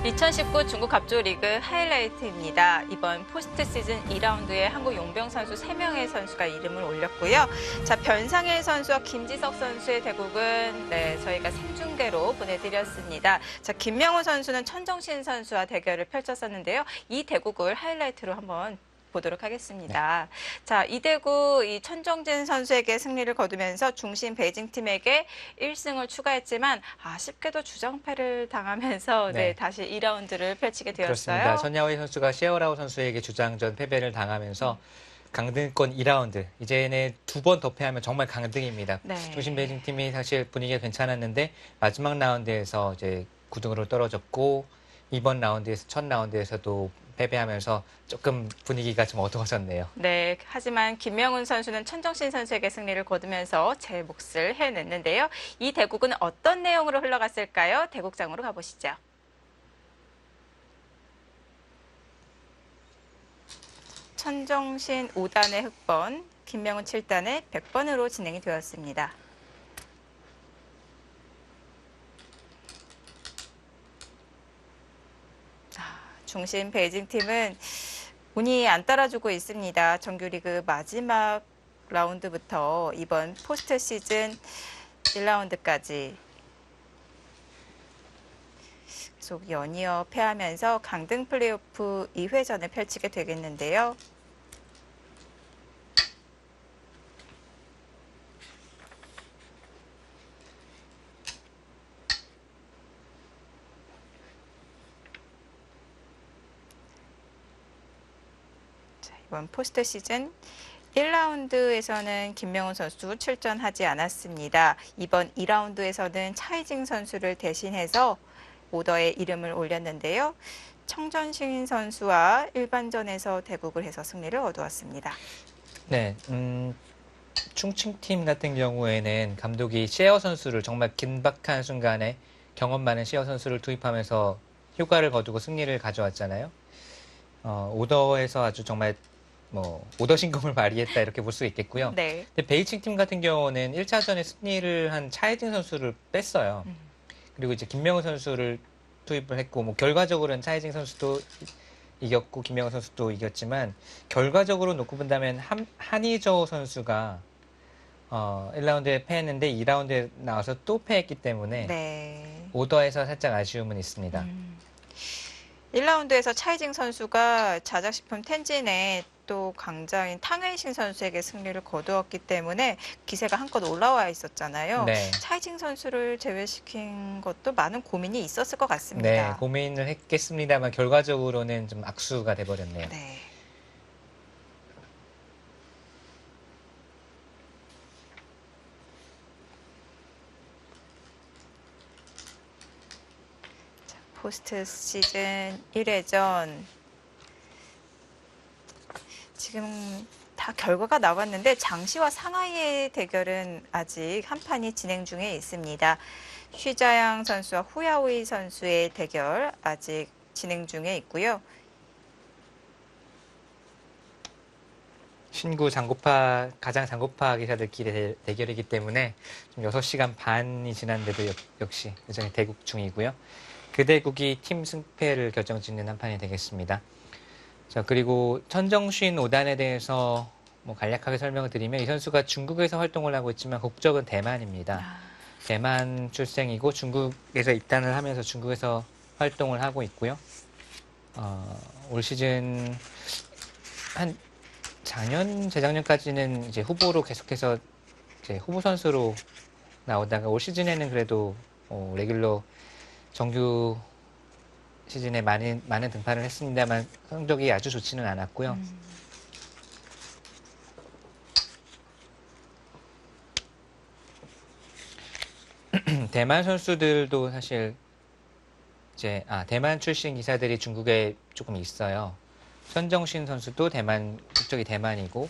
2019 중국 갑조 리그 하이라이트입니다. 이번 포스트 시즌 2라운드에 한국 용병 선수 3명의 선수가 이름을 올렸고요. 자, 변상일 선수와 김지석 선수의 대국은 저희가 생중계로 보내드렸습니다. 자, 김명훈 선수는 천정신 선수와 대결을 펼쳤었는데요. 이 대국을 하이라이트로 한번 보도록 하겠습니다. 자, 이 대국 이 천정진 선수에게 승리를 거두면서 중심 베이징 팀에게 1승을 추가했지만 아쉽게도 주장패를 당하면서 다시 2라운드를 펼치게 되었어요. 그렇습니다. 선야오이 선수가 시에오라오 선수에게 주장전 패배를 당하면서 강등권 2라운드, 이제는 2번 더 패하면 정말 강등입니다. 중심 베이징 팀이 사실 분위기가 괜찮았는데 마지막 라운드에서 이제 9등으로 떨어졌고 이번 라운드에서 첫 라운드에서도 패배하면서 조금 분위기가 좀 어두워졌네요. 네, 하지만 김명훈 선수는 천정신 선수에게 승리를 거두면서 제 몫을 해냈는데요. 이 대국은 어떤 내용으로 흘러갔을까요? 대국장으로 가보시죠. 천정신 5단의 흑번, 김명훈 7단의 100번으로 진행이 되었습니다. 중심 베이징 팀은 운이 안 따라주고 있습니다. 정규리그 마지막 라운드부터 이번 포스트 시즌 1라운드까지 계속 연이어 패하면서 강등 플레이오프 2회전을 펼치게 되겠는데요. 이번 포스트 시즌 1라운드에서는 김명훈 선수 출전하지 않았습니다. 이번 2라운드에서는 차이징 선수를 대신해서 오더에 이름을 올렸는데요. 청전신 선수와 일반전에서 대국을 해서 승리를 거두었습니다. 네, 충칭팀 같은 경우에는 감독이 시에어 선수를 정말 긴박한 순간에 경험 많은 시에어 선수를 투입하면서 효과를 거두고 승리를 가져왔잖아요. 오더에서 아주 정말 오더 신공을 발휘했다 이렇게 볼 수 있겠고요. 근데 베이징 팀 같은 경우는 1차전에 승리를 한 차이징 선수를 뺐어요. 그리고 이제 김명훈 선수를 투입을 했고, 결과적으로는 차이징 선수도 이겼고, 김명훈 선수도 이겼지만, 결과적으로 놓고 본다면 한희저 선수가 1라운드에 패했는데 2라운드에 나와서 또 패했기 때문에 오더에서 살짝 아쉬움은 있습니다. 1라운드에서 차이징 선수가 자작식품 텐진의 또 강자인 탕웨이신 선수에게 승리를 거두었기 때문에 기세가 한껏 올라와 있었잖아요. 차이징 선수를 제외시킨 것도 많은 고민이 있었을 것 같습니다. 네, 고민을 했겠습니다만 결과적으로는 좀 악수가 돼버렸네요. 포스트 시즌 1회전 지금 다 결과가 나왔는데 장시와 상하이의 대결은 아직 한 판이 진행 중에 있습니다. 쉬자양 선수와 후야오이 선수의 대결 아직 진행 중에 있고요. 신구 가장 장고파 기사들끼리 대결이기 때문에 좀 6시간 반이 지났는데도 역시 여전히 대국 중이고요. 그 대국이 팀 승패를 결정짓는 한 판이 되겠습니다. 자, 그리고 천정신 5단에 대해서 간략하게 설명을 드리면 이 선수가 중국에서 활동을 하고 있지만 국적은 대만입니다. 대만 출생이고 중국에서 입단을 하면서 중국에서 활동을 하고 있고요. 올 시즌 재작년까지는 이제 후보로 계속해서 이제 후보 선수로 나오다가 올 시즌에는 그래도 레귤러 정규 시즌에 많은 등판을 했습니다만 성적이 아주 좋지는 않았고요. 대만 선수들도 사실 이제 대만 출신 기사들이 중국에 조금 있어요. 천정신 선수도 국적이 대만이고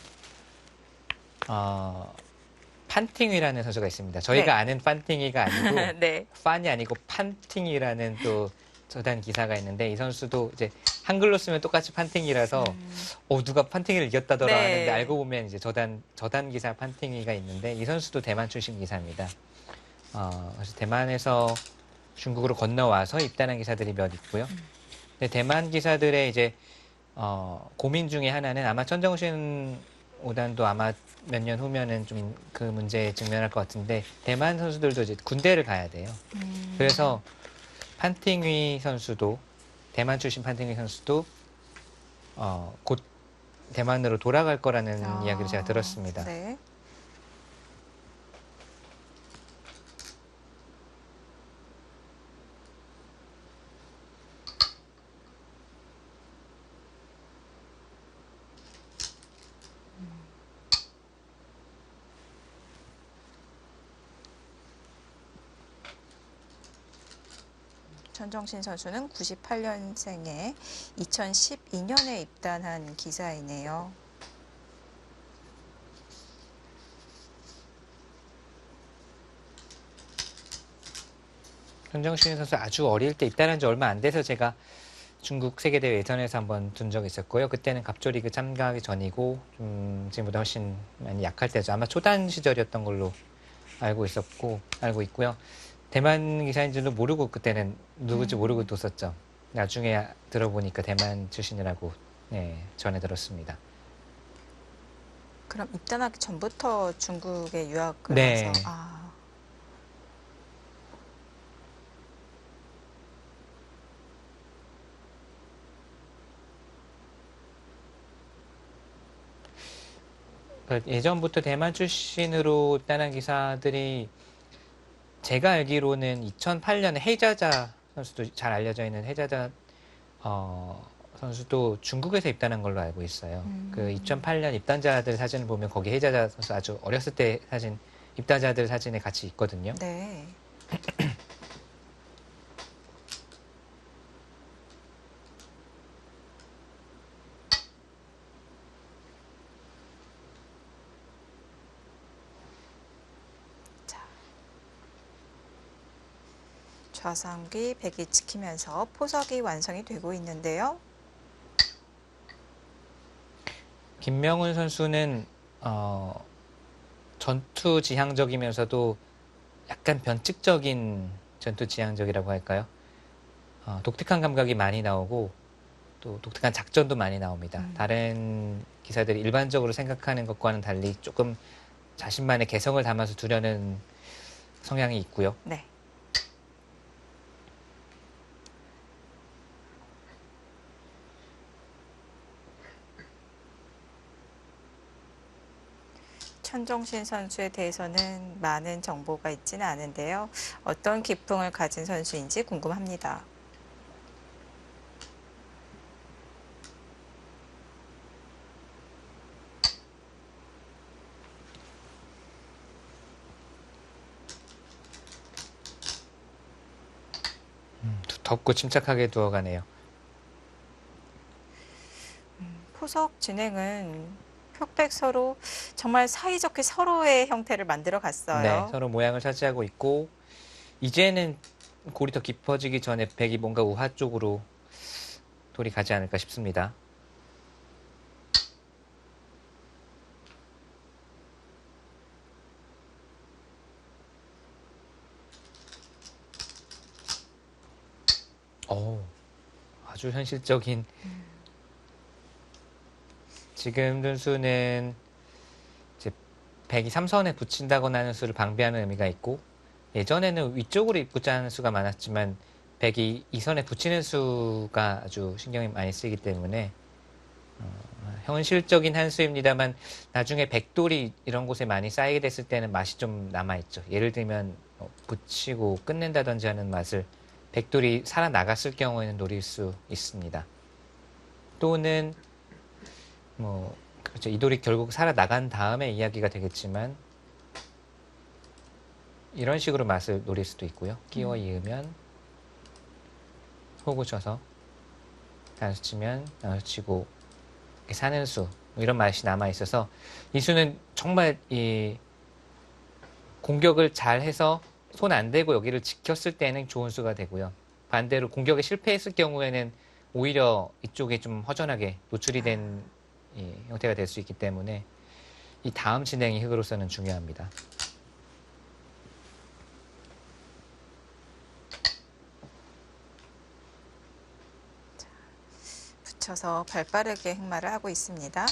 판팅이라는 선수가 있습니다. 저희가 아는 판팅이가 아니고 판이 아니고 판팅이라는 또 저단 기사가 있는데 이 선수도 이제 한글로 쓰면 똑같이 판팅이라서 누가 판팅이를 이겼다더라 하는데 알고 보면 이제 저단 기사 판팅이가 있는데 이 선수도 대만 출신 기사입니다. 그래서 대만에서 중국으로 건너와서 입단한 기사들이 몇 있고요. 근데 대만 기사들의 이제 고민 중에 하나는 아마 천정신 5단도 아마 몇 년 후면은 좀 그 문제에 직면할 것 같은데 대만 선수들도 이제 군대를 가야 돼요. 그래서 판팅위 선수도 대만 출신 판팅위 선수도 곧 대만으로 돌아갈 거라는 이야기를 제가 들었습니다. 네. 천정신 선수는 98년생에 2012년에 입단한 기사이네요. 현정신 선수 아주 어릴 때 입단한 지 얼마 안 돼서 제가 중국 세계대회 예선에서 한번 둔 적이 있었고요. 그때는 갑조리그 참가하기 전이고 좀 지금보다 훨씬 많이 약할 때죠. 아마 초단 시절이었던 걸로 알고 있고요. 대만 기사인지도 모르고 그때는 누구지 모르고 뒀었죠. 나중에 들어보니까 대만 출신이라고 네, 전해 들었습니다. 그럼 입단하기 전부터 중국에 유학을 네. 와서 예전부터 대만 출신으로 따는 기사들이 제가 알기로는 2008년에 헤이자자 선수도 잘 알려져 있는 헤이자자 선수도 중국에서 입단한 걸로 알고 있어요. 그 2008년 입단자들 사진을 보면 거기 헤이자자 선수 아주 어렸을 때 사진 입단자들 사진에 같이 있거든요. 네. 좌상귀 100이 찍히면서 포석이 완성이 되고 있는데요. 김명훈 선수는 전투 지향적이면서도 약간 변칙적인 전투 지향적이라고 할까요? 독특한 감각이 많이 나오고 또 독특한 작전도 많이 나옵니다. 다른 기사들이 일반적으로 생각하는 것과는 달리 조금 자신만의 개성을 담아서 두려는 성향이 있고요. 네. 천정신 선수에 대해서는 많은 정보가 있지는 않은데요. 어떤 기풍을 가진 선수인지 궁금합니다. 덥고 침착하게 두어가네요. 포석 진행은 흑백 서로 정말 사이좋게 서로의 형태를 만들어 갔어요. 네, 서로 모양을 차지하고 있고 이제는 골이 더 깊어지기 전에 백이 뭔가 우하 쪽으로 돌이 가지 않을까 싶습니다. 아주 현실적인 지금 선수는 이제 백이 3선에 붙인다거나 하는 수를 방비하는 의미가 있고 예전에는 위쪽으로 입구자는 수가 많았지만 백이 2선에 붙이는 수가 아주 신경이 많이 쓰이기 때문에 현실적인 한 수입니다만 나중에 백돌이 이런 곳에 많이 쌓이게 됐을 때는 맛이 좀 남아있죠. 예를 들면 붙이고 끝낸다든지 하는 맛을 백돌이 살아나갔을 경우에는 노릴 수 있습니다. 또는 그렇죠. 이 돌이 결국 살아나간 다음에 이야기가 되겠지만 이런 식으로 맛을 노릴 수도 있고요. 끼워 이으면 호구 쳐서 단수 치면 단수 치고 사는 수 이런 맛이 남아 있어서 이 수는 정말 이 공격을 잘 해서 손 안 대고 여기를 지켰을 때는 좋은 수가 되고요. 반대로 공격에 실패했을 경우에는 오히려 이쪽에 좀 허전하게 노출이 된 형태가 될 수 있기 때문에 이 다음 진행이 흑으로서는 중요합니다. 맞춰서 발빠르게 흑마를 하고 있습니다.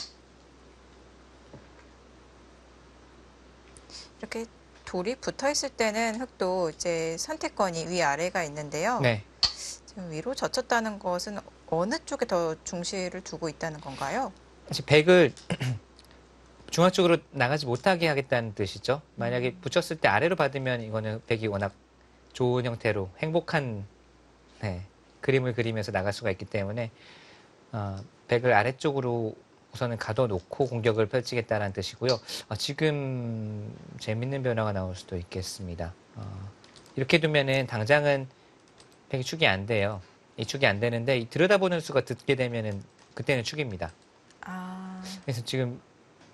이렇게 돌이 붙어 있을 때는 흑도 이제 선택권이 위아래가 있는데요. 네. 지금 위로 젖혔다는 것은 어느 쪽에 더 중시를 두고 있다는 건가요? 사실 백을 중앙 쪽으로 나가지 못하게 하겠다는 뜻이죠. 만약에 붙였을 때 아래로 받으면 이거는 백이 워낙 좋은 형태로 행복한 네, 그림을 그리면서 나갈 수가 있기 때문에 백을 아래쪽으로 우선은 가둬놓고 공격을 펼치겠다는 뜻이고요. 지금 재밌는 변화가 나올 수도 있겠습니다. 이렇게 두면은 당장은 백이 축이 안 돼요. 이 축이 안 되는데 이 들여다보는 수가 듣게 되면은 그때는 축입니다. 아, 그래서 지금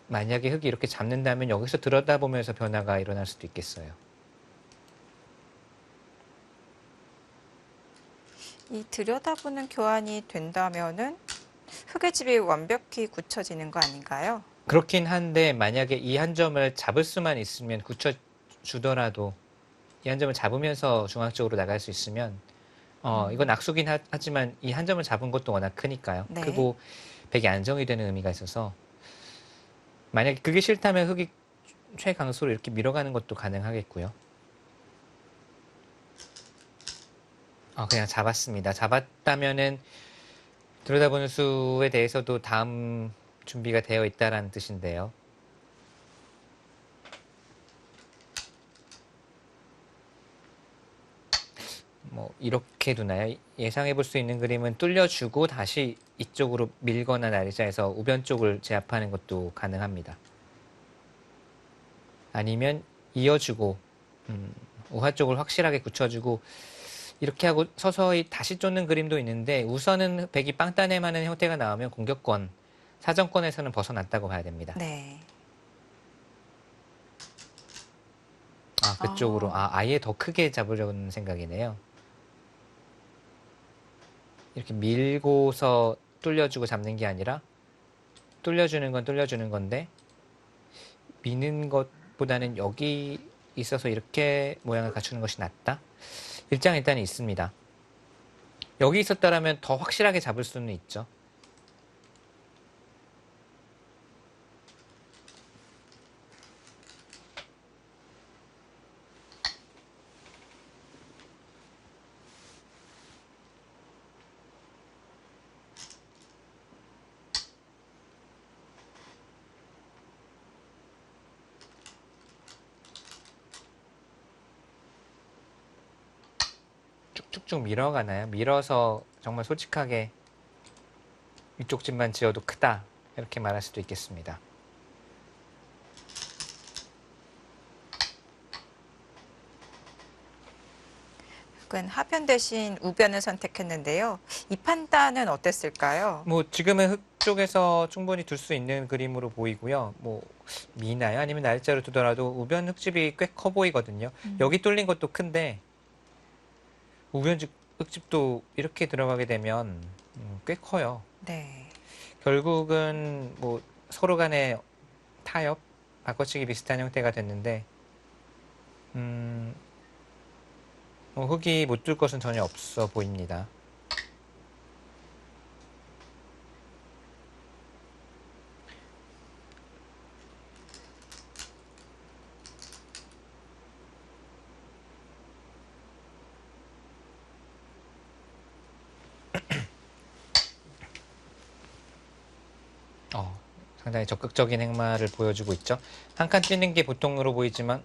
만약에 흑이 이렇게 잡는다면 여기서 들여다보면서 변화가 일어날 수도 있겠어요. 이 들여다보는 교환이 된다면은 흑의 집이 완벽히 굳혀지는 거 아닌가요? 그렇긴 한데 만약에 이 한 점을 잡을 수만 있으면 굳혀주더라도 이 한 점을 잡으면서 중앙 쪽으로 나갈 수 있으면 이건 악수긴 하지만 이 한 점을 잡은 것도 워낙 크니까요. 네. 크고 백이 안정이 되는 의미가 있어서 만약에 그게 싫다면 흑이 최강수로 이렇게 밀어가는 것도 가능하겠고요. 그냥 잡았습니다. 잡았다면은 들여다보는 수에 대해서도 다음 준비가 되어 있다라는 뜻인데요. 뭐 이렇게 두나요? 예상해 볼 수 있는 그림은 뚫려주고 다시 이쪽으로 밀거나 나리자에서 우변 쪽을 제압하는 것도 가능합니다. 아니면 이어주고 우하 쪽을 확실하게 굳혀주고 이렇게 하고 서서히 다시 쫓는 그림도 있는데 우선은 백이 빵따냄하는 형태가 나오면 공격권, 사정권에서는 벗어났다고 봐야 됩니다. 네. 그쪽으로 아예 더 크게 잡으려는 생각이네요. 이렇게 밀고서 뚫려주고 잡는 게 아니라 뚫려주는 건 뚫려주는 건데 미는 것보다는 여기 있어서 이렇게 모양을 갖추는 것이 낫다? 일장일단이 있습니다. 여기 있었다라면 더 확실하게 잡을 수는 있죠. 쭉쭉 밀어가나요? 밀어서 정말 솔직하게 위쪽 집만 지어도 크다 이렇게 말할 수도 있겠습니다. 흑은 하변 대신 우변을 선택했는데요. 이 판단은 어땠을까요? 뭐 지금은 흑 쪽에서 충분히 둘 수 있는 그림으로 보이고요. 뭐 미나요? 아니면 날짜로 두더라도 우변 흑집이 꽤 커 보이거든요. 여기 뚫린 것도 큰데 우변 흑집도 이렇게 들어가게 되면 꽤 커요. 네. 결국은 뭐 서로 간의 타협, 바꿔치기 비슷한 형태가 됐는데 흑이 못 뚫을 것은 전혀 없어 보입니다. 상당히 적극적인 행마를 보여주고 있죠. 한 칸 뛰는 게 보통으로 보이지만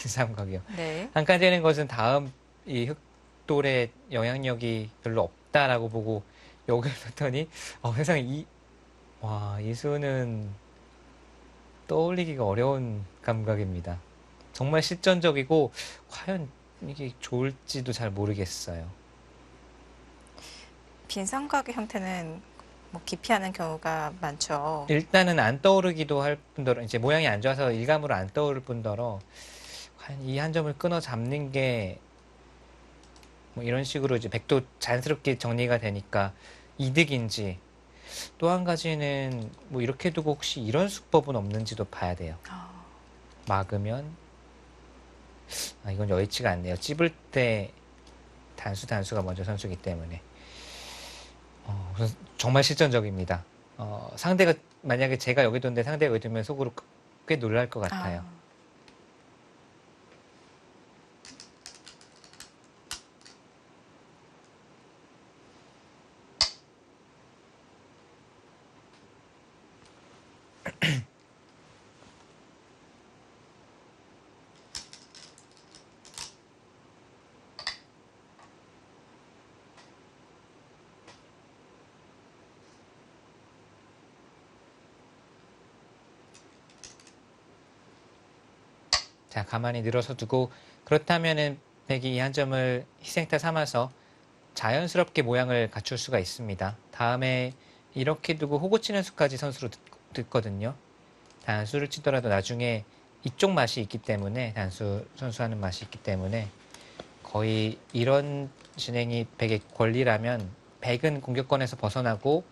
긴 삼각이요. 네. 한 칸 뛰는 것은 다음 이 흑돌의 영향력이 별로 없다라고 보고 여기를 뒀더니 세상에 이 수는 떠올리기가 어려운 감각입니다. 정말 실전적이고 과연 이게 좋을지도 잘 모르겠어요. 빈 삼각의 형태는 뭐 기피하는 경우가 많죠. 일단은 안 떠오르기도 할 뿐더러 이제 모양이 안 좋아서 일감으로 안 떠오를 뿐더러 과연 이 한 점을 끊어 잡는 게 뭐 이런 식으로 이제 백도 자연스럽게 정리가 되니까 이득인지 또 한 가지는 뭐 이렇게 두고 혹시 이런 수법은 없는지도 봐야 돼요. 막으면 이건 여의치가 않네요. 찝을 때 단수가 먼저 선수기 때문에 우선 정말 실전적입니다. 상대가 만약에 제가 여기 뒀는데 상대가 여기 두면 속으로 꽤 놀랄 것 같아요. 아. 자, 가만히 늘어서 두고 그렇다면은 백이 이 한 점을 희생타 삼아서 자연스럽게 모양을 갖출 수가 있습니다. 다음에 이렇게 두고 호구 치는 수까지 선수로 듣거든요. 단수를 치더라도 나중에 이쪽 맛이 있기 때문에 단수 선수하는 맛이 있기 때문에 거의 이런 진행이 백의 권리라면 백은 공격권에서 벗어나고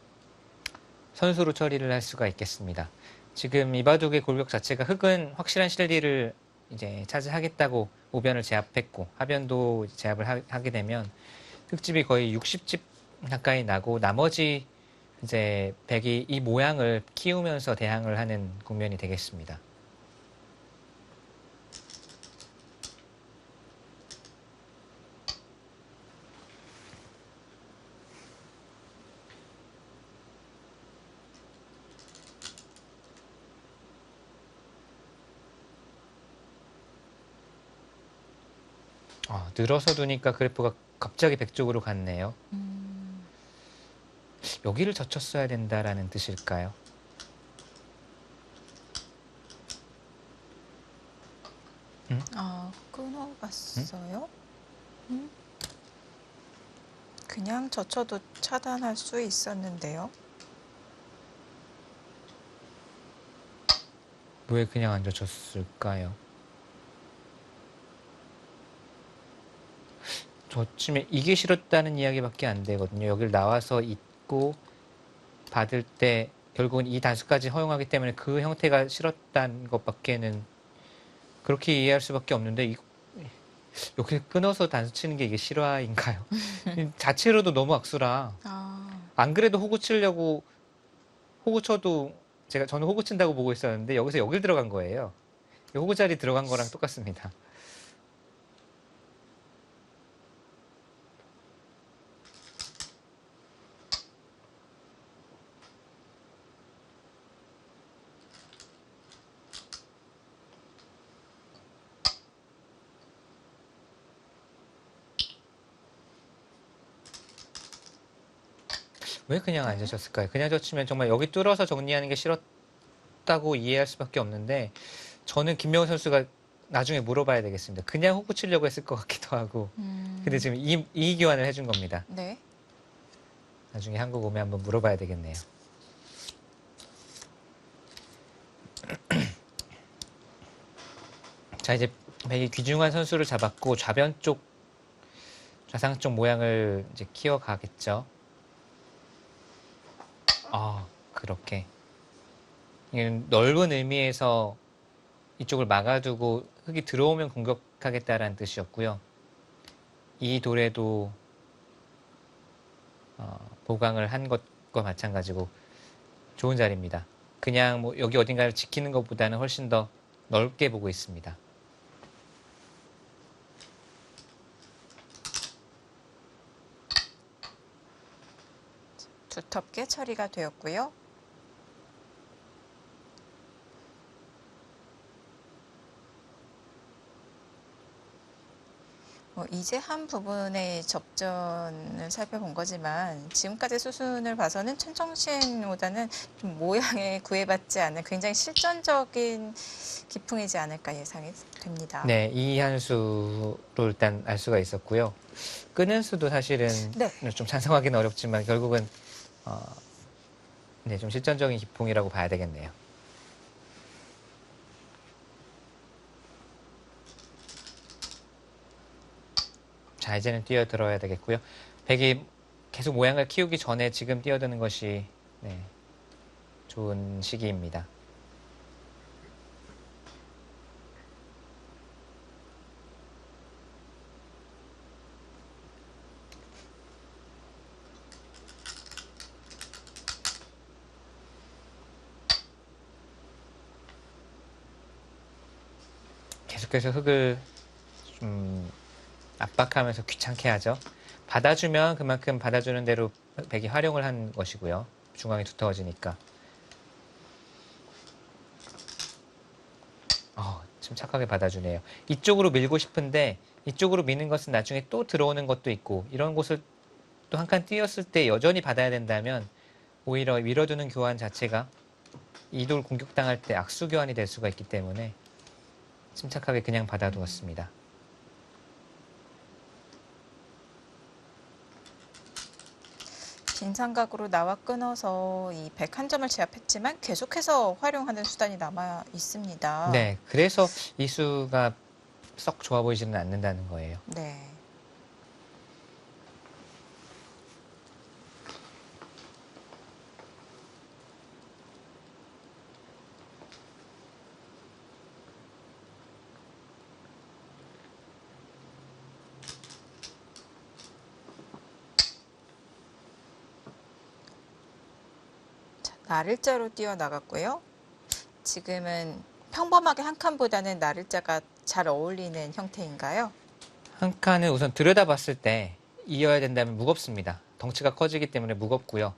선수로 처리를 할 수가 있겠습니다. 지금 이바둑의 골격 자체가 흑은 확실한 실리를 이제 차지하겠다고 오변을 제압했고 하변도 제압을 하게 되면 흑집이 거의 60집 가까이 나고 나머지 이제 백이 이 모양을 키우면서 대항을 하는 국면이 되겠습니다. 늘어서 두니까 그래프가 갑자기 백 쪽으로 갔네요. 여기를 젖혔어야 된다라는 뜻일까요? 끊어갔어요? 그냥 젖혀도 차단할 수 있었는데요. 왜 그냥 안 젖혔을까요? 젖히면 이게 싫었다는 이야기밖에 안 되거든요. 여기를 나와서 있고 받을 때 결국은 이 단수까지 허용하기 때문에 그 형태가 싫었다는 것밖에는 그렇게 이해할 수밖에 없는데 여기 끊어서 단수 치는 게 이게 실화인가요? 자체로도 너무 악수라. 안 그래도 호구 치려고 호구 쳐도 저는 호구 친다고 보고 있었는데 여기서 여길 들어간 거예요. 호구 자리 들어간 거랑 똑같습니다. 왜 그냥 안 젖혔을까요? 그냥 젖히면 정말 여기 뚫어서 정리하는 게 싫었다고 이해할 수밖에 없는데 저는 김명훈 선수가 나중에 물어봐야 되겠습니다. 그냥 호구 치려고 했을 것 같기도 하고. 근데 지금 이 교환을 해준 겁니다. 네. 나중에 한국 오면 한번 물어봐야 되겠네요. 자, 이제 백이 귀중한 선수를 잡았고 좌변 쪽, 좌상 쪽 모양을 이제 키워가겠죠. 그렇게. 넓은 의미에서 이쪽을 막아두고 흙이 들어오면 공격하겠다라는 뜻이었고요. 이 돌에도 보강을 한 것과 마찬가지고 좋은 자리입니다. 그냥 뭐 여기 어딘가를 지키는 것보다는 훨씬 더 넓게 보고 있습니다. 두텁게 처리가 되었고요. 이제 한 부분의 접전을 살펴본 거지만 지금까지 수순을 봐서는 천정신보다는 좀 모양에 구애받지 않은 굉장히 실전적인 기풍이지 않을까 예상이 됩니다. 네, 이 한 수로 일단 알 수가 있었고요. 끄는 수도 사실은 네. 좀 찬성하기는 어렵지만 결국은 네, 좀 실전적인 기풍이라고 봐야 되겠네요. 자, 이제는 뛰어들어야 되겠고요. 백이 계속 모양을 키우기 전에 지금 뛰어드는 것이 네, 좋은 시기입니다. 계속해서 흙을 좀 압박하면서 귀찮게 하죠. 받아주면 그만큼 받아주는 대로 백이 활용을 한 것이고요. 중앙이 두터워지니까. 침착하게 받아주네요. 이쪽으로 밀고 싶은데 이쪽으로 미는 것은 나중에 또 들어오는 것도 있고 이런 곳을 또 한 칸 띄었을 때 여전히 받아야 된다면 오히려 밀어두는 교환 자체가 이 돌 공격당할 때 악수 교환이 될 수가 있기 때문에 침착하게 그냥 받아두었습니다. 빈 삼각으로 나와 끊어서 이 백 한 점을 제압했지만 계속해서 활용하는 수단이 남아 있습니다. 네, 그래서 이 수가 썩 좋아 보이지는 않는다는 거예요. 네. 자, 나를자로 뛰어나갔고요. 지금은 평범하게 한 칸보다는 나를자가 잘 어울리는 형태인가요? 한 칸을 우선 들여다봤을 때 이어야 된다면 무겁습니다. 덩치가 커지기 때문에 무겁고요.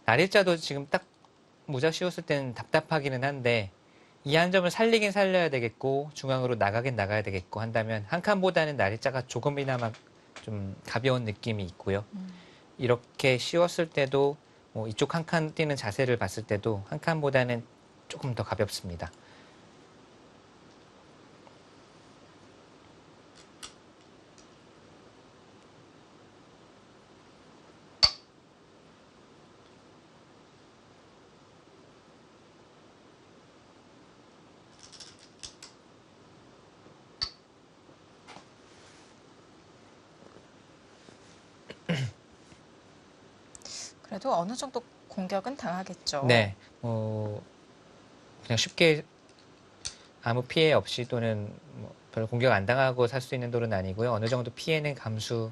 날일자도 지금 딱 모자 씌웠을 때는 답답하기는 한데 이 한 점을 살리긴 살려야 되겠고 중앙으로 나가긴 나가야 되겠고 한다면 한 칸보다는 날일자가 조금이나마 좀 가벼운 느낌이 있고요. 이렇게 씌웠을 때도 뭐 이쪽 한 칸 뛰는 자세를 봤을 때도 한 칸보다는 조금 더 가볍습니다. 그래도 어느 정도 공격은 당하겠죠. 네, 그냥 쉽게 아무 피해 없이 또는 뭐 별로 공격 안 당하고 살 수 있는 돌은 아니고요. 어느 정도 피해는 감수해야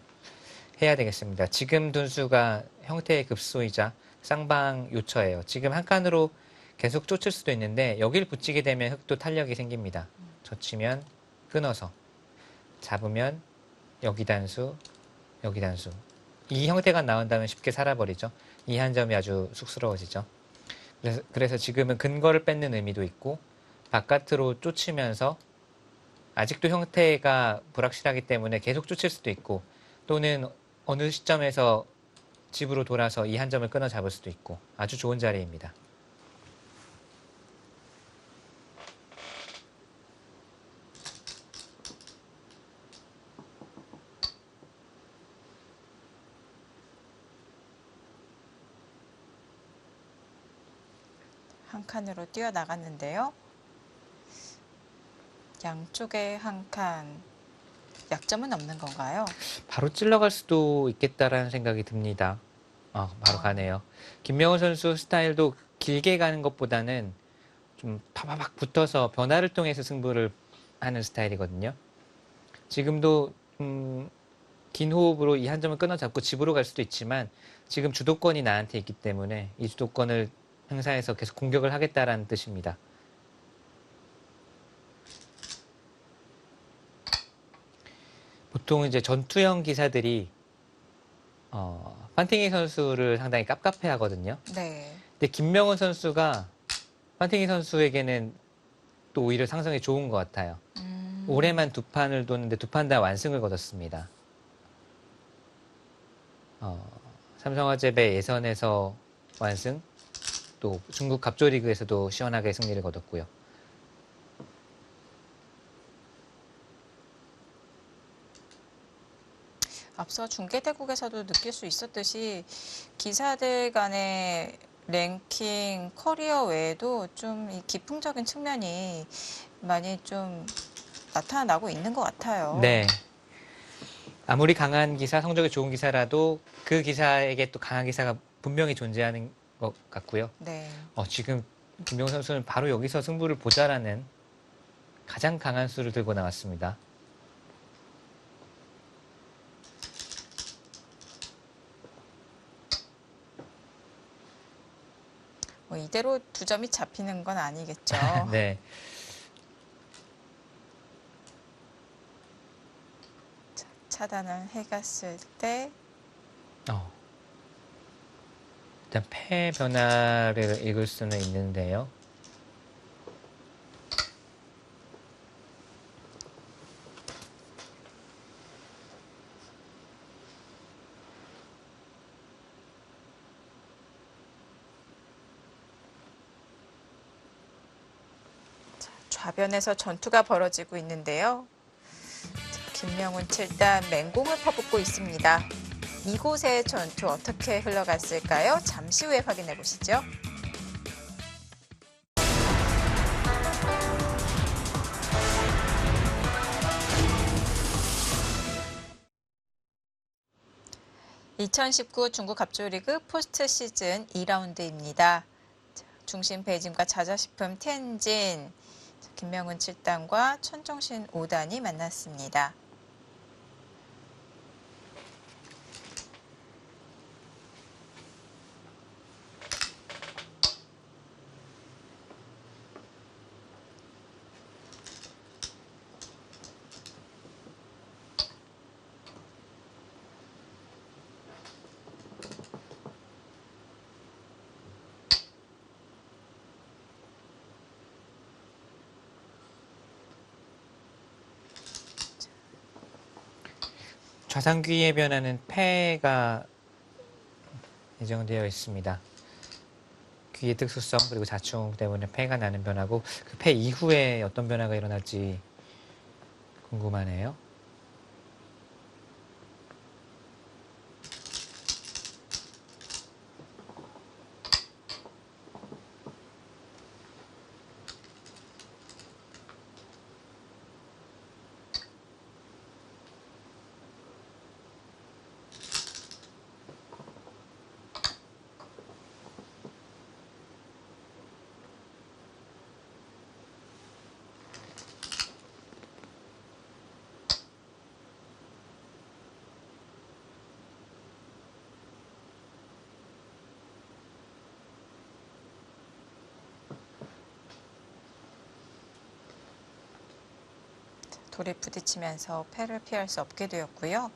되겠습니다. 지금 둔수가 형태의 급소이자 쌍방 요처예요. 지금 한 칸으로 계속 쫓을 수도 있는데 여길 붙이게 되면 흙도 탄력이 생깁니다. 젖히면 끊어서 잡으면 여기 단수, 여기 단수. 이 형태가 나온다면 쉽게 살아버리죠. 이 한 점이 아주 쑥스러워지죠. 그래서 지금은 근거를 뺏는 의미도 있고 바깥으로 쫓으면서 아직도 형태가 불확실하기 때문에 계속 쫓을 수도 있고 또는 어느 시점에서 집으로 돌아서 이 한 점을 끊어 잡을 수도 있고 아주 좋은 자리입니다. 한 칸으로 뛰어나갔는데요. 양쪽에 한 칸, 약점은 없는 건가요? 바로 찔러갈 수도 있겠다라는 생각이 듭니다. 바로 가네요. 김명훈 선수 스타일도 길게 가는 것보다는 좀 파바박 붙어서 변화를 통해서 승부를 하는 스타일이거든요. 지금도 긴 호흡으로 이 한 점을 끊어잡고 집으로 갈 수도 있지만 지금 주도권이 나한테 있기 때문에 이 주도권을 행사해서 계속 공격을 하겠다라는 뜻입니다. 보통 이제 전투형 기사들이 판팅이 선수를 상당히 깝깝해 하거든요. 네. 근데 김명훈 선수가 판팅이 선수에게는 또 오히려 상성이 좋은 것 같아요. 올해만 두 판을 뒀는데 두 판 다 완승을 거뒀습니다. 삼성화재배 예선에서 완승, 또 중국 갑조리그에서도 시원하게 승리를 거뒀고요. 앞서 중계대국에서도 느낄 수 있었듯이 기사들 간의 랭킹 커리어 외에도 좀 이 기풍적인 측면이 많이 좀 나타나고 있는 것 같아요. 네. 아무리 강한 기사, 성적이 좋은 기사라도 그 기사에게 또 강한 기사가 분명히 존재하는 것 같고요. 네. 지금 김명훈 선수는 바로 여기서 승부를 보자라는 가장 강한 수를 들고 나왔습니다. 뭐 이대로 두 점이 잡히는 건 아니겠죠. 네. 차단을 해갔을 때 일단 패 변화를 읽을 수는 있는데요. 좌변에서 전투가 벌어지고 있는데요. 김명훈 7단 맹공을 퍼붓고 있습니다. 이곳의 전투 어떻게 흘러갔을까요? 잠시 후에 확인해 보시죠. (2019) 중국 갑조리그 포스트 시즌 2라운드입니다. 중심 베이징과 자자식품 텐진, 김명훈 7단과 천정신 5단이 만났습니다. 좌상귀의 변화는 패가 예정되어 있습니다. 귀의 특수성 그리고 자충 때문에 패가 나는 변화고 그 패 이후에 어떤 변화가 일어날지 궁금하네요. 돌에 부딪히면서 패를 피할 수 없게 되었고요.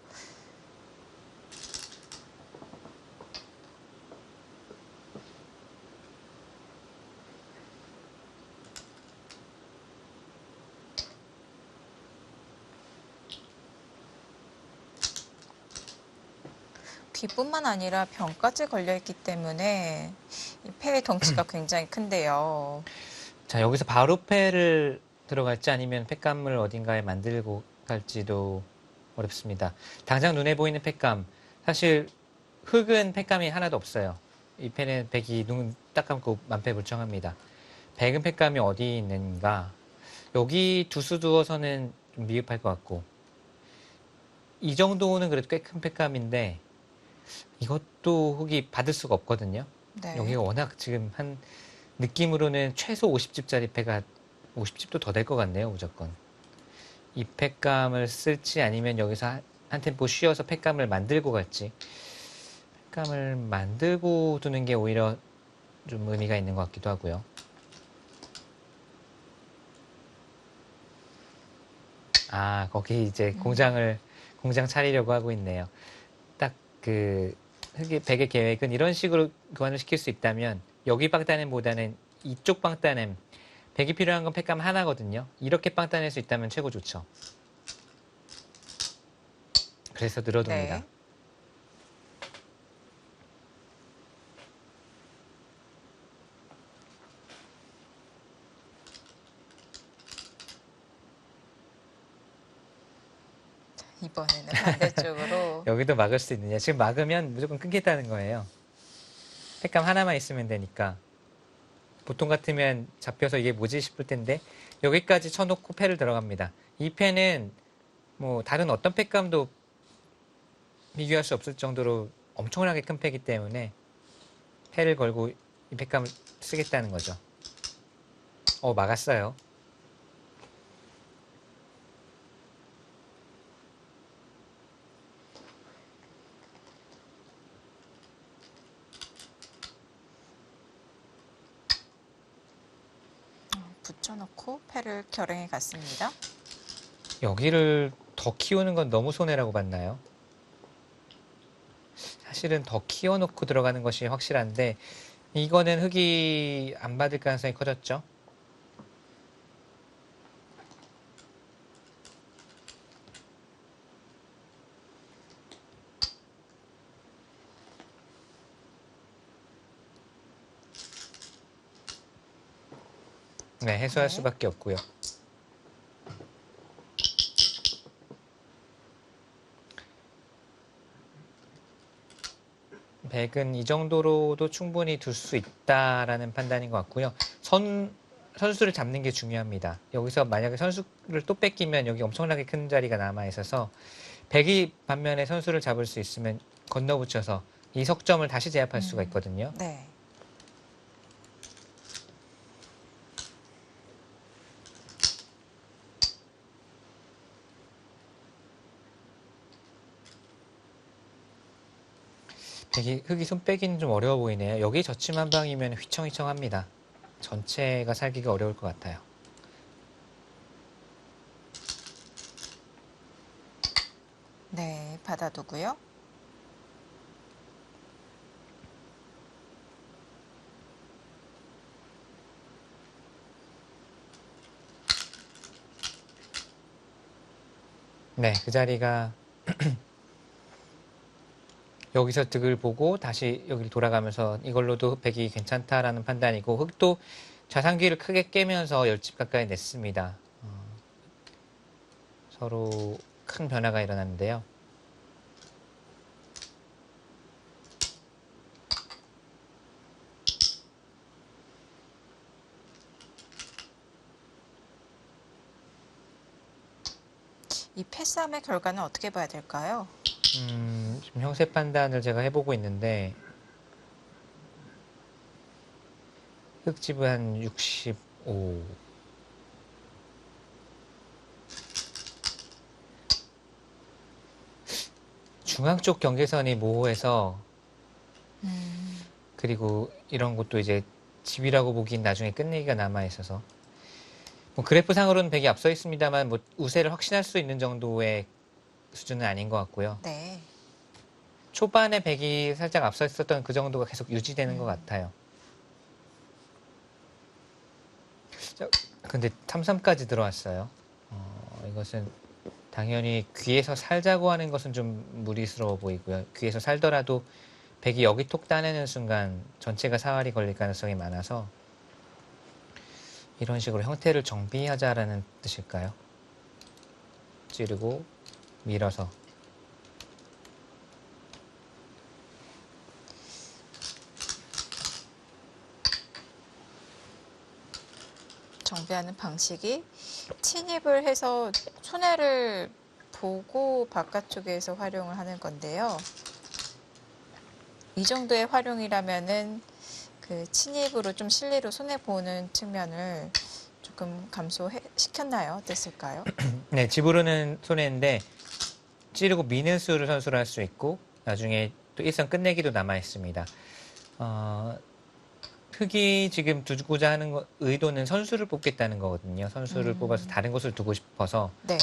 귀뿐만 아니라 병까지 걸려있기 때문에 이 패의 덩치가 굉장히 큰데요. 자, 여기서 바로 패를 들어갈지 아니면 팩감을 어딘가에 만들고 갈지도 어렵습니다. 당장 눈에 보이는 팩감, 사실 흙은 팩감이 하나도 없어요. 이 패는 백이 눈 딱 감고 만패불청합니다. 백은 팩감이 어디 있는가? 여기 두수 두어서는 좀 미흡할 것 같고 이 정도는 그래도 꽤 큰 팩감인데 이것도 흙이 받을 수가 없거든요. 네. 여기가 워낙 지금 한 느낌으로는 최소 50집짜리 패가 50집도 더 될 것 같네요, 무조건. 이 팩감을 쓸지 아니면 여기서 한 템포 쉬어서 팩감을 만들고 갈지. 팩감을 만들고 두는 게 오히려 좀 의미가 있는 것 같기도 하고요. 아, 거기 이제 공장 차리려고 하고 있네요. 딱 그 백의 계획은 이런 식으로 교환을 시킬 수 있다면 여기 빵따냄보다는 이쪽 빵따냄 백이 필요한 건 팩감 하나거든요. 이렇게 빵따낼 수 있다면 최고 좋죠. 그래서 늘어둡니다. 네. 이번에는 반대쪽으로 여기도 막을 수 있느냐. 지금 막으면 무조건 끊겠다는 거예요. 팩감 하나만 있으면 되니까. 보통 같으면 잡혀서 이게 뭐지 싶을 텐데 여기까지 쳐놓고 패를 들어갑니다. 이 패는 뭐 다른 어떤 팩감도 비교할 수 없을 정도로 엄청나게 큰 패이기 때문에 패를 걸고 이 팩감을 쓰겠다는 거죠. 막았어요. 붙여놓고 패를 결행해 갔습니다. 여기를 더 키우는 건 너무 손해라고 봤나요? 사실은 더 키워놓고 들어가는 것이 확실한데 이거는 흙이 안 받을 가능성이 커졌죠. 네, 해소할 네. 수밖에 없고요. 백은 이 정도로도 충분히 둘 수 있다라는 판단인 것 같고요. 선수를 잡는 게 중요합니다. 여기서 만약에 선수를 또 뺏기면 여기 엄청나게 큰 자리가 남아 있어서 백이 반면에 선수를 잡을 수 있으면 건너붙여서 이 석점을 다시 제압할 수가 있거든요. 네. 백이 흙이 손 빼기는 좀 어려워 보이네요. 여기 젖힘 한 방이면 휘청휘청합니다. 전체가 살기가 어려울 것 같아요. 네, 받아두고요. 네, 그 자리가 여기서 득을 보고 다시 여기를 돌아가면서 이걸로도 백이 괜찮다라는 판단이고 흙도 자산기를 크게 깨면서 10집 가까이 냈습니다. 서로 큰 변화가 일어났는데요. 이 패싸움의 결과는 어떻게 봐야 될까요? 지금 형세 판단을 제가 해보고 있는데 흙집은 한 65. 중앙 쪽 경계선이 모호해서 그리고 이런 것도 이제 집이라고 보기엔 나중에 끝내기가 남아 있어서 뭐 그래프상으로는 백이 앞서 있습니다만 뭐 우세를 확신할 수 있는 정도의 수준은 아닌 것 같고요. 네. 초반에 백이 살짝 앞서 있었던 그 정도가 계속 유지되는 것 같아요. 근데 탐삼까지 들어왔어요. 이것은 당연히 귀에서 살자고 하는 것은 좀 무리스러워 보이고요. 귀에서 살더라도 백이 여기 톡 따내는 순간 전체가 사활이 걸릴 가능성이 많아서 이런 식으로 형태를 정비하자라는 뜻일까요? 찌르고 밀어서 정비하는 방식이 침입을 해서 손해를 보고 바깥쪽에서 활용을 하는 건데요. 이 정도의 활용이라면은 그 침입으로 좀 실리로 손해 보는 측면을 조금 감소시켰나요? 어땠을까요? 네, 집으로는 손해인데 찌르고 미는 수를 선수로 할 수 있고 나중에 또 일선 끝내기도 남아 있습니다. 흙이 지금 두고자 하는 의도는 선수를 뽑겠다는 거거든요. 선수를 뽑아서 다른 곳을 두고 싶어서 네.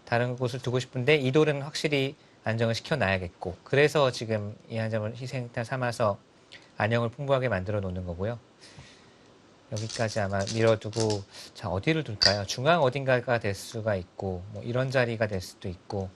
다른 곳을 두고 싶은데 이 돌은 확실히 안정을 시켜놔야겠고 그래서 지금 이 한 점을 희생타 삼아서 안형을 풍부하게 만들어 놓는 거고요. 여기까지 아마 밀어두고 자 어디를 둘까요? 중앙 어딘가가 될 수가 있고 뭐 이런 자리가 될 수도 있고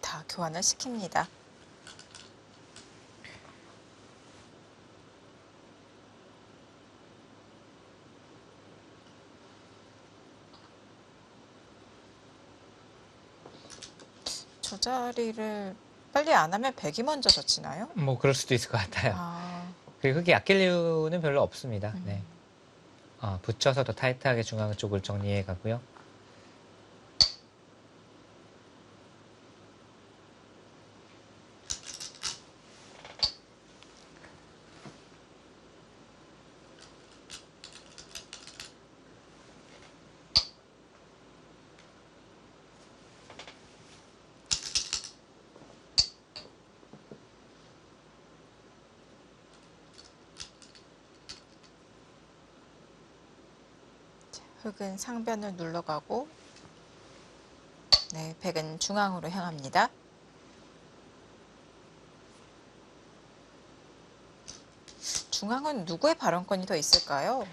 다 교환을 시킵니다. 저 자리를 빨리 안 하면 백이 먼저 젖히나요? 뭐 그럴 수도 있을 것 같아요. 아, 그리고 흙이 아낄 이유는 별로 없습니다. 네. 붙여서 더 타이트하게 중앙 쪽을 정리해 가고요. 흑은 상변을 눌러가고, 네, 백은 중앙으로 향합니다. 중앙은 누구의 발언권이 더 있을까요?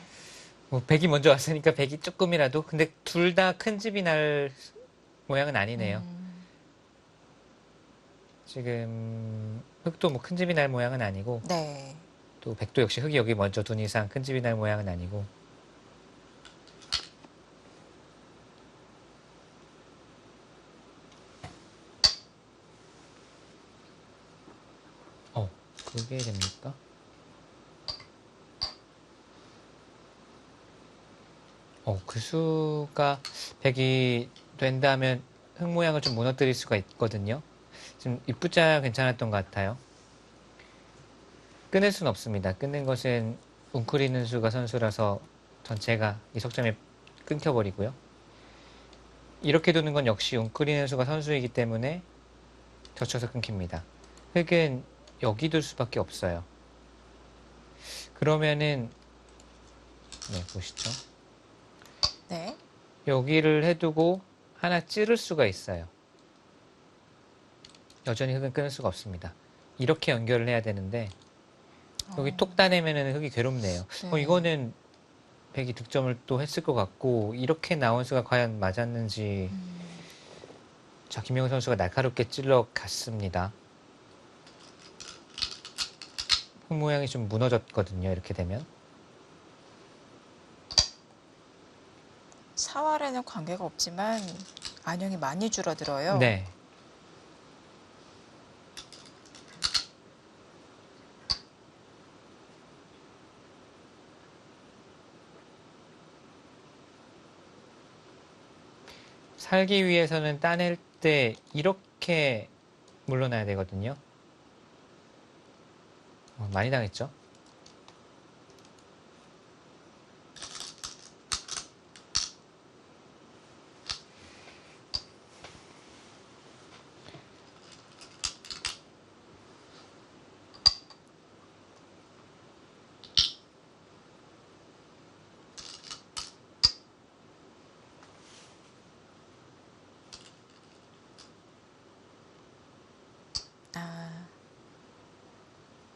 뭐 백이 먼저 왔으니까 백이 조금이라도. 근데 둘 다 큰 집이 날 모양은 아니네요. 지금 흑도 뭐 큰 집이 날 모양은 아니고, 네. 또 백도 역시 흑이 여기 먼저 둔 이상 큰 집이 날 모양은 아니고. 그게 됩니까? 그 수가 100이 된다면 흙 모양을 좀 무너뜨릴 수가 있거든요. 지금 입구자 괜찮았던 것 같아요. 끊을 수는 없습니다. 끊는 것은 웅크리는 수가 선수라서 전체가 이 석점에 끊겨버리고요. 이렇게 두는 건 역시 웅크리는 수가 선수이기 때문에 젖혀서 끊깁니다. 흙은 여기 둘 수밖에 없어요. 그러면은 네, 보시죠. 네. 여기를 해두고 하나 찌를 수가 있어요. 여전히 흙은 끊을 수가 없습니다. 이렇게 연결을 해야 되는데 여기 톡 따내면은 흙이 괴롭네요. 네. 이거는 백이 득점을 또 했을 것 같고 이렇게 나온 수가 과연 맞았는지 자, 김영훈 선수가 날카롭게 찔러 갔습니다. 흙 모양이 좀 무너졌거든요. 이렇게 되면. 사활에는 관계가 없지만 안형이 많이 줄어들어요. 네. 살기 위해서는 따낼 때 이렇게 물러나야 되거든요. 많이 당했죠.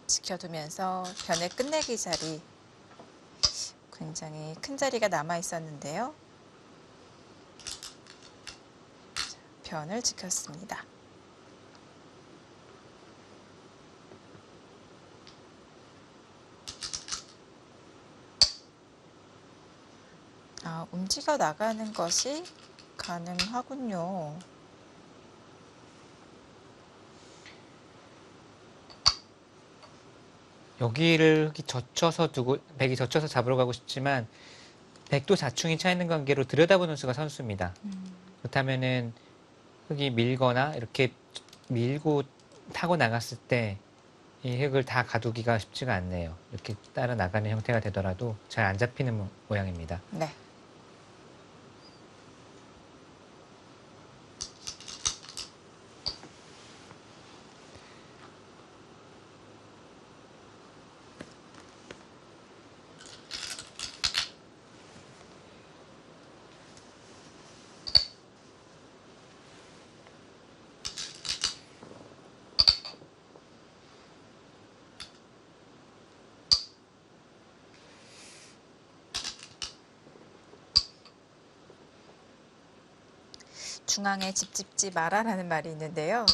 지켜두면서 변의 끝내기 자리, 굉장히 큰 자리가 남아 있었는데요. 변을 지켰습니다. 움직여 나가는 것이 가능하군요. 여기를 흙이 젖혀서 두고 백이 젖혀서 잡으러 가고 싶지만 백도 자충이 차 있는 관계로 들여다보는 수가 선수입니다. 그렇다면은 흙이 밀거나 이렇게 밀고 타고 나갔을 때 이 흙을 다 가두기가 쉽지가 않네요. 이렇게 따라 나가는 형태가 되더라도 잘 안 잡히는 모양입니다. 네. 중앙에 집 짓지 마라라는 말이 있는데요.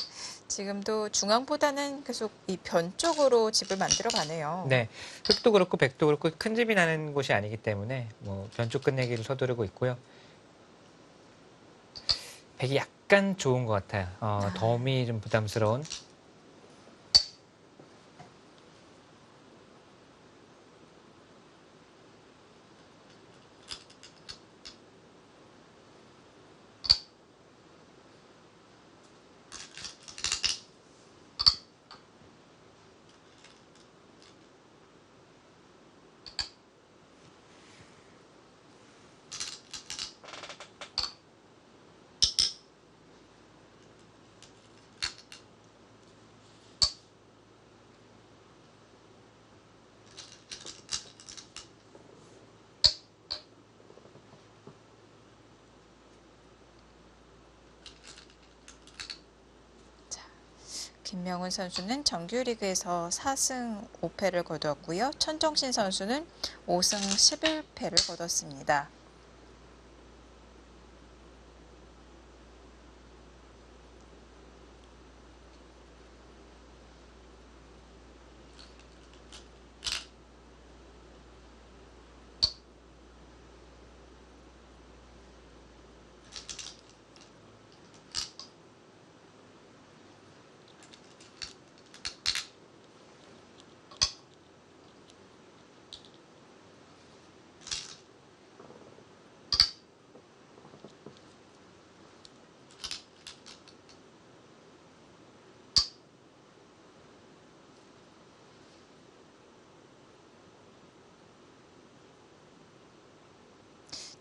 지금도 중앙보다는 계속 이 변 쪽으로 집을 만들어 가네요. 네, 흙도 그렇고 백도 그렇고 큰 집이 나는 곳이 아니기 때문에 뭐 변쪽 끝내기를 서두르고 있고요. 백이 약간 좋은 것 같아요. 덤이 좀 부담스러운. 김명훈 선수는 정규리그에서 4승 5패를 거두었고요. 천정신 선수는 5승 11패를 거뒀습니다.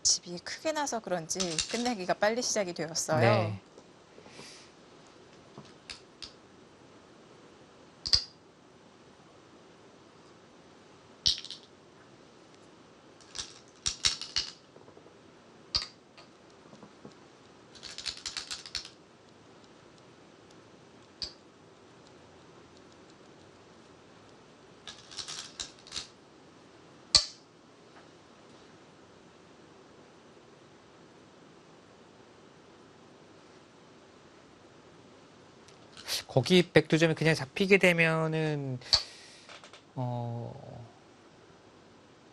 집이 크게 나서 그런지 끝내기가 빨리 시작이 되었어요. 네. 거기 백두점이 그냥 잡히게 되면은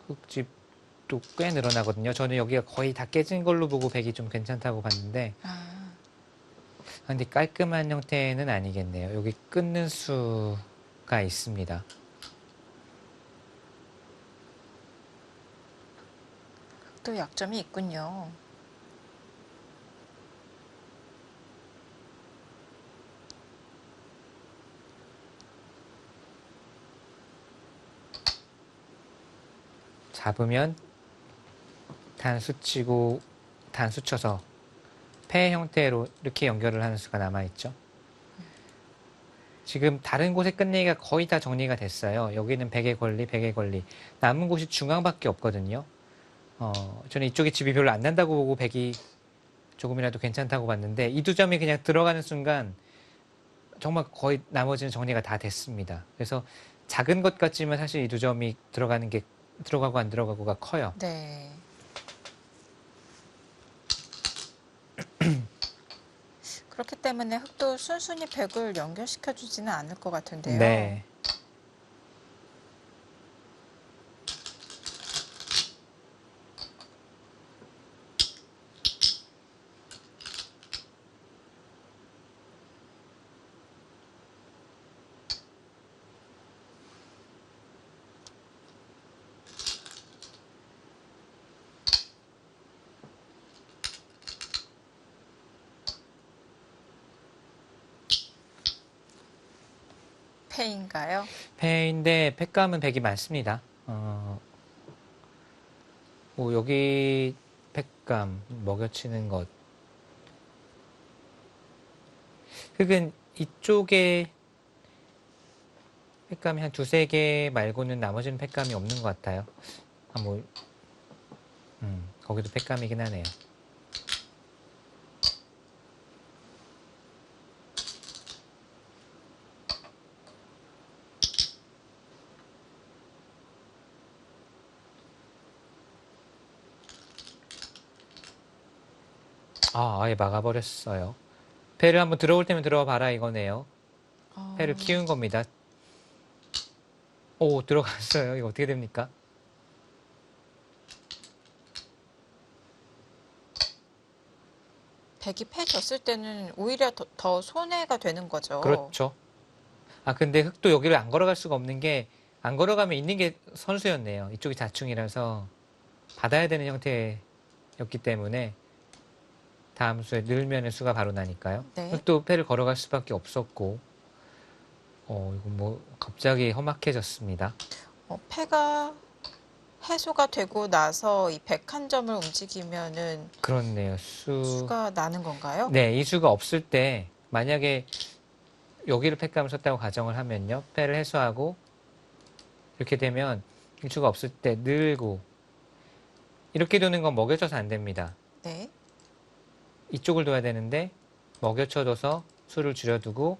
흙집도 꽤 늘어나거든요. 저는 여기가 거의 다 깨진 걸로 보고 백이 좀 괜찮다고 봤는데, 근데 깔끔한 형태는 아니겠네요. 여기 끊는 수가 있습니다. 또 약점이 있군요. 잡으면 단수 치고 단수 쳐서 패 형태로 이렇게 연결을 하는 수가 남아있죠. 지금 다른 곳의 끝내기가 거의 다 정리가 됐어요. 여기는 100의 권리, 100의 권리. 남은 곳이 중앙밖에 없거든요. 저는 이쪽에 집이 별로 안 난다고 보고 100이 조금이라도 괜찮다고 봤는데 이 두 점이 그냥 들어가는 순간 정말 거의 나머지는 정리가 다 됐습니다. 그래서 작은 것 같지만 사실 이 두 점이 들어가는 게 들어가고 안 들어가고가 커요. 네. 그렇기 때문에 흑도 순순히 백을 연결시켜 주지는 않을 것 같은데요. 네. 패인가요? 패인데 패감은 100이 많습니다. 여기 패감 먹여치는 것. 흙은 이쪽에 패감이 한 두세 개 말고는 나머지는 패감이 없는 것 같아요. 거기도 패감이긴 하네요. 아예 막아버렸어요. 패를 한번 들어올 때면 들어와 봐라 이거네요. 패를 키운 겁니다. 오, 들어갔어요. 이거 어떻게 됩니까? 백이 패 졌을 때는 오히려 더 손해가 되는 거죠. 그렇죠. 근데 흙도 여기를 안 걸어갈 수가 없는 게, 안 걸어가면 있는 게 선수였네요. 이쪽이 자충이라서 받아야 되는 형태였기 때문에 다음 수에 늘면의 수가 바로 나니까요. 네. 흙도 패를 걸어갈 수밖에 없었고, 이거 뭐 갑자기 험악해졌습니다. 패가 해소가 되고 나서 이 101점을 움직이면은 그렇네요. 수가 나는 건가요? 네, 이 수가 없을 때 만약에 여기를 패감을 썼다고 가정을 하면요. 패를 해소하고 이렇게 되면 이 수가 없을 때 늘고 이렇게 두는 건 먹여쳐서 안 됩니다. 네. 이쪽을 둬야 되는데 먹여쳐둬서 수를 줄여두고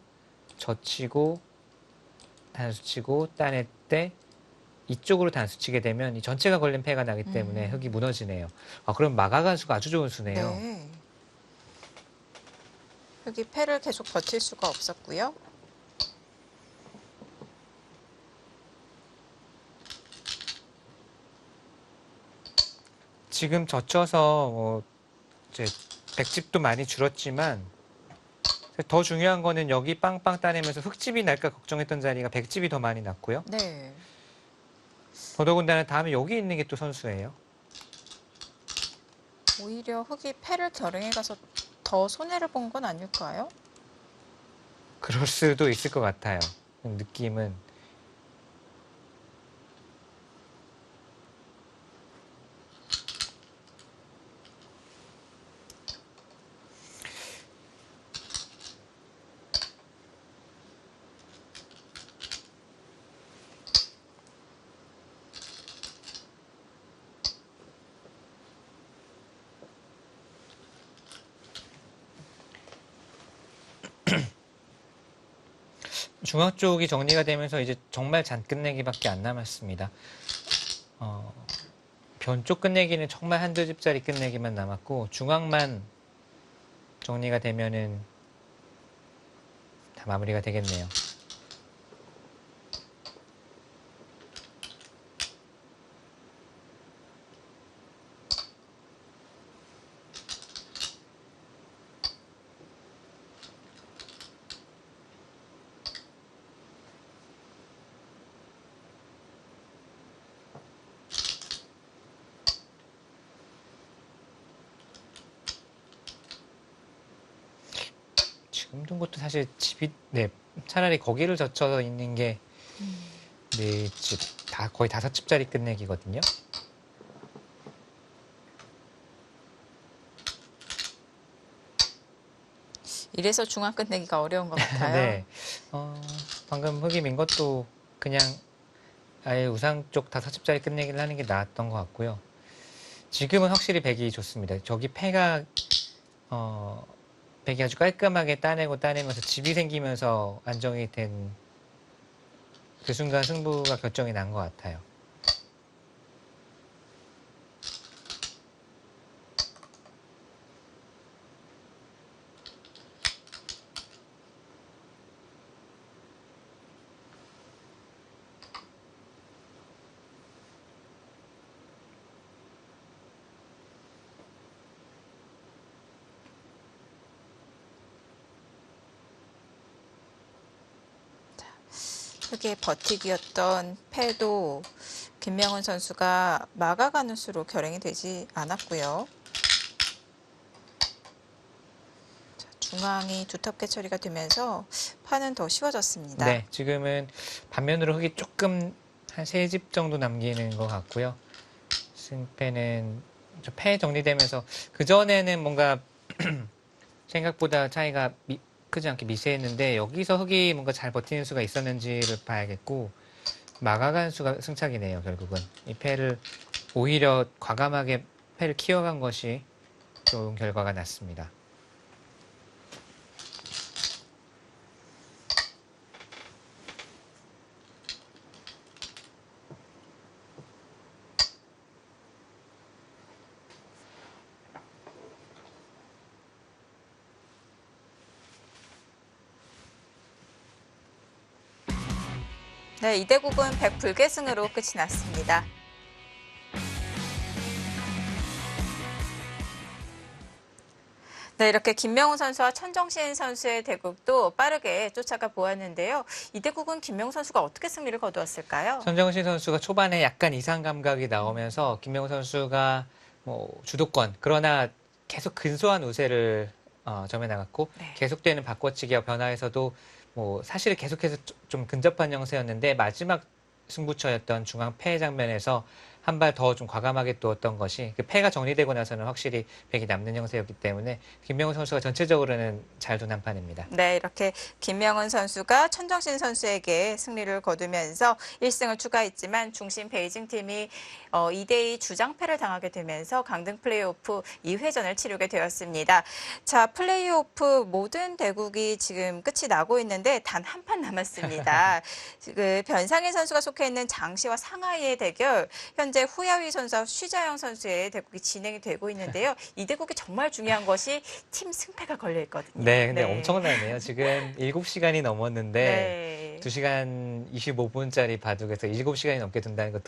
젖히고 단수치고 따낼 때 이쪽으로 단수치게 되면 이 전체가 걸린 패가 나기 때문에 흙이 무너지네요. 그럼 마가간수가 아주 좋은 수네요. 네. 흙이 패를 계속 버틸 수가 없었고요. 지금 젖혀서 이제 백집도 많이 줄었지만 더 중요한 거는 여기 빵빵 따내면서 흙집이 날까 걱정했던 자리가 백집이 더 많이 났고요. 네. 더더군다나 다음에 여기 있는 게 또 선수예요. 오히려 흙이 패를 결행해 가서 더 손해를 본 건 아닐까요? 그럴 수도 있을 것 같아요. 느낌은. 중앙 쪽이 정리가 되면서 이제 정말 잔 끝내기밖에 안 남았습니다. 변 쪽 끝내기는 정말 한두 집짜리 끝내기만 남았고 중앙만 정리가 되면은 다 마무리가 되겠네요. 지금 둔 것도 사실 집이 차라리 거기를 젖혀서 있는 게 네 집, 다 거의 5집짜리 끝내기거든요. 이래서 중앙 끝내기가 어려운 것 같아요. 네. 방금 흙이 민 것도 그냥 아예 우상 쪽 5집짜리 끝내기를 하는 게 나았던 것 같고요. 지금은 확실히 백이 좋습니다. 저기 패가 백이 아주 깔끔하게 따내면서 집이 생기면서 안정이 된 그 순간 승부가 결정이 난 것 같아요. 흙의 버티기였던 패도 김명훈 선수가 막아가는 수로 결행이 되지 않았고요. 자, 중앙이 두텁게 처리가 되면서 파는 더 쉬워졌습니다. 네, 지금은 반면으로 흙이 조금 한 3집 정도 남기는 것 같고요. 승패는 패 정리되면서 그전에는 뭔가 생각보다 차이가 크지 않게 미세했는데 여기서 흙이 뭔가 잘 버티는 수가 있었는지를 봐야겠고 막아간 수가 승착이네요. 결국은 이 패를 오히려 과감하게 패를 키워간 것이 좋은 결과가 났습니다. 네, 이 대국은 100불계승으로 끝이 났습니다. 네, 이렇게 김명훈 선수와 천정신 선수의 대국도 빠르게 쫓아가 보았는데요. 이 대국은 김명훈 선수가 어떻게 승리를 거두었을까요? 천정신 선수가 초반에 약간 이상 감각이 나오면서 김명훈 선수가 주도권 그러나 계속 근소한 우세를 점해 나갔고 네. 계속되는 바꿔치기와 변화에서도 사실 계속해서 좀 근접한 형세였는데 마지막 승부처였던 중앙 패 장면에서 한 발 더 좀 과감하게 뚜었던 것이 그 패가 정리되고 나서는 확실히 백이 남는 형세였기 때문에 김명훈 선수가 전체적으로는 잘 둔 한 판입니다. 네, 이렇게 김명은 선수가 천정신 선수에게 승리를 거두면서 1승을 추가했지만 중심 베이징 팀이 2대2 주장패를 당하게 되면서 강등 플레이오프 2회전을 치르게 되었습니다. 자, 플레이오프 모든 대국이 지금 끝이 나고 있는데 단 한 판 남았습니다. 그 변상일 선수가 속해 있는 장시와 상하이의 대결, 현재 후야위 선수와 쉬자영 선수의 대국이 진행이 되고 있는데요. 이 대국이 정말 중요한 것이 팀 승패가 걸려 있거든요. 네, 근데 엄청나네요. 지금 7시간이 넘었는데 네. 2시간 25분짜리 바둑에서 7시간이 넘게 둔다는 것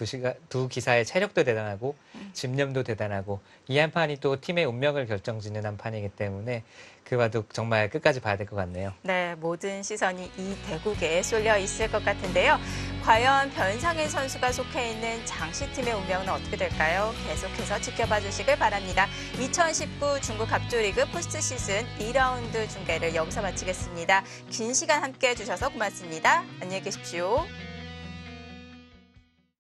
두 기사의 체력도 대단하고 집념도 대단하고 이 한 판이 또 팀의 운명을 결정짓는 한 판이기 때문에 그 바둑 정말 끝까지 봐야 될 것 같네요. 네, 모든 시선이 이 대국에 쏠려 있을 것 같은데요. 과연 변상일 선수가 속해 있는 장시팀의 운명은 어떻게 될까요? 계속해서 지켜봐 주시길 바랍니다. 2019 중국 갑조리그 포스트 시즌 2라운드 중계를 여기서 마치겠습니다. 긴 시간 함께해 주셔서 고맙습니다. 안녕히 계십시오.